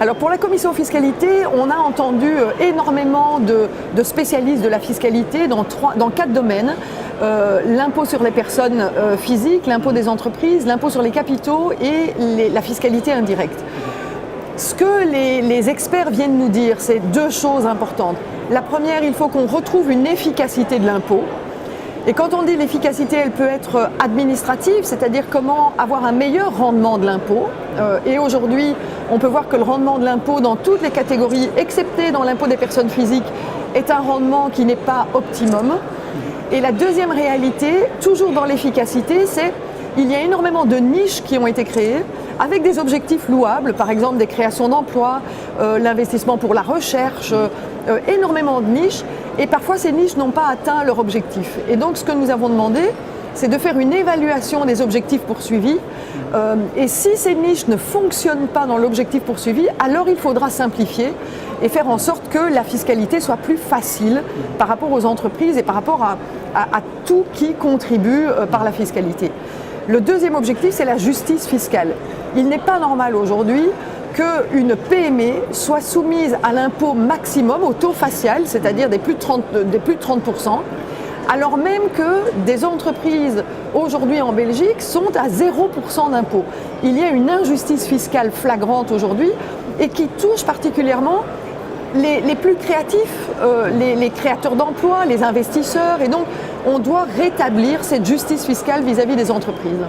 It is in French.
Alors pour la commission fiscalité, on a entendu énormément de spécialistes de la fiscalité dans 4 domaines. L'impôt sur les personnes physiques, l'impôt des entreprises, l'impôt sur les capitaux et la fiscalité indirecte. Ce que les experts viennent nous dire, c'est 2 choses importantes. La première, il faut qu'on retrouve une efficacité de l'impôt. Et quand on dit l'efficacité, elle peut être administrative, c'est-à-dire comment avoir un meilleur rendement de l'impôt. Et aujourd'hui, on peut voir que le rendement de l'impôt dans toutes les catégories, excepté dans l'impôt des personnes physiques, est un rendement qui n'est pas optimum. Et la deuxième réalité, toujours dans l'efficacité, c'est qu'il y a énormément de niches qui ont été créées avec des objectifs louables, par exemple des créations d'emplois, l'investissement pour la recherche, énormément de niches. Et parfois, ces niches n'ont pas atteint leur objectif. Et donc, ce que nous avons demandé, c'est de faire une évaluation des objectifs poursuivis. Et si ces niches ne fonctionnent pas dans l'objectif poursuivi, alors il faudra simplifier et faire en sorte que la fiscalité soit plus facile par rapport aux entreprises et par rapport à tout qui contribue par la fiscalité. Le deuxième objectif, c'est la justice fiscale. Il n'est pas normal aujourd'hui qu'une PME soit soumise à l'impôt maximum, au taux facial, c'est-à-dire des plus de 30%, alors même que des entreprises aujourd'hui en Belgique sont à 0% d'impôt. Il y a une injustice fiscale flagrante aujourd'hui et qui touche particulièrement les plus créatifs, les créateurs d'emplois, les investisseurs. Et donc, on doit rétablir cette justice fiscale vis-à-vis des entreprises.